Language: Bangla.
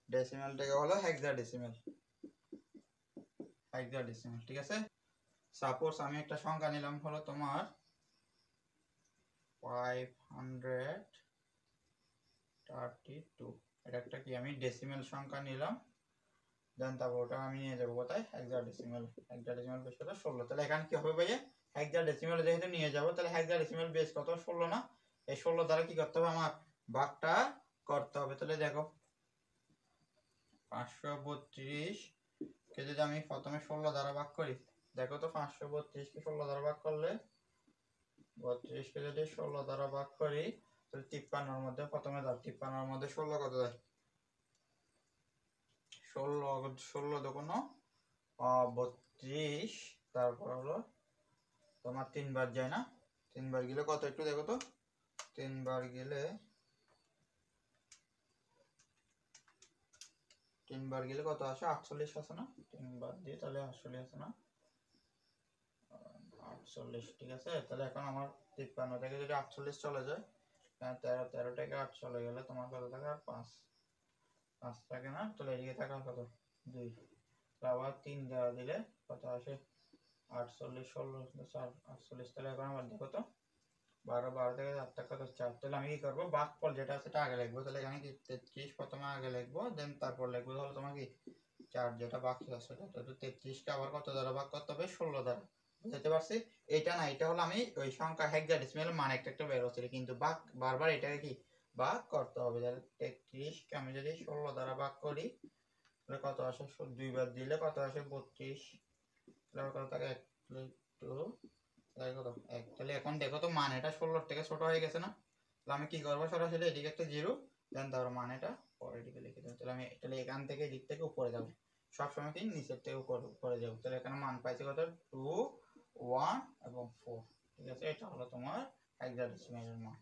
ডেসিমেলটাকে হলো হেক্সাডেসিমেল, হেক্সাডেসিমেল। ঠিক আছে, সাপোজ আমি একটা সংখ্যা নিলাম হলো তোমার 532, এটা একটা কি আমি ডেসিমেল সংখ্যা নিলাম, দেন তারপর ওটা আমি নিয়ে যাবো কোথায়, হেক্সাডেসিমেল। হেক্সাডেসিমেল বেস কত 16। তাহলে এখানে কি হবে ভাইয়া, হেক্সাডেসিমেল যেহেতু নিয়ে যাবো তাহলে হেক্সাডেসিমেল বেস কত 16 না, এই 16 দ্বারা কি করতে হবে আমার ভাগটা করতে হবে। তাহলে দেখো 532 কে যদি আমি প্রথমে 16 দ্বারা ভাগ করি, দেখো তো 532 কে 16 দ্বারা ভাগ করলে, 32 কে যদি 16 দ্বারা ভাগ করি তাহলে 53 মধ্যে প্রথমে দাও, 53 মধ্যে 16 কত যায়, 16 দেখুন 32, তারপর হলো তোমার 3 বার যায় না, 3 বার গেলে কত একটু দেখো তো, 3 বার গেলে 3 বার গেলে কত আসে, 48 আসে না, 3 বার দিয়ে তাহলে 48 আসে না, 48। ঠিক আছে, তাহলে এখন আমার 53 থেকে যদি 48 চলে যায়, 13 থেকে 8 চলে গেলে তোমার কত থাকে, আর 5 থাকে না, তাহলে এদিকে থাকে কত 2, আবার 3 দেওয়া দিলে কত আসে 48, 16 48। তাহলে এখন আমার দেখো তো 12 থেকে 4 টাকা কত 4। তাহলে আমি কি করবো, ভাগফল যেটা আছে এটা আগে লিখবো। তাহলে এখানে কি 33 প্রথমে আগে লিখবো, দেন তারপর লিখবো হলো তোমার কি 4 যেটা বাকি আছে সেটা। তো 33 কে আবার কত দ্বারা ভাগ করতে হবে, 16 দ্বারা। বুঝতে পারছি, এটা না, এটা হলো আমি ওই সংখ্যা হেক্সাডেসিমেল মান একটা বের হচ্ছে, কিন্তু ভাগ বারবার এটাকে কি ভাগ করতে হবে। তাহলে 33 কে আমি যদি 16 দ্বারা ভাগ করি তাহলে কত আসে, 2 বার দিলে কত আসে 32, তাহলে কত থাকে 1 2 কত 1। তাহলে এখন দেখো তো মান এটা 16 থেকে ছোট হয়ে গেছে না, তাহলে আমি কি করবো, সরাসরি এদিকে একটা 0 দেন তারপর মান এটা পরের দিকে লিখে দেবো। তাহলে আমি তাহলে এখান থেকে এদিক থেকে উপরে যাবো, সবসময় কি নিচের থেকে উপরে যাবো। তাহলে এখানে মান পাইছে কত 2 1 এবং 4। ঠিক আছে, এটা হলো তোমার হেক্সাডেসিমেলের মান।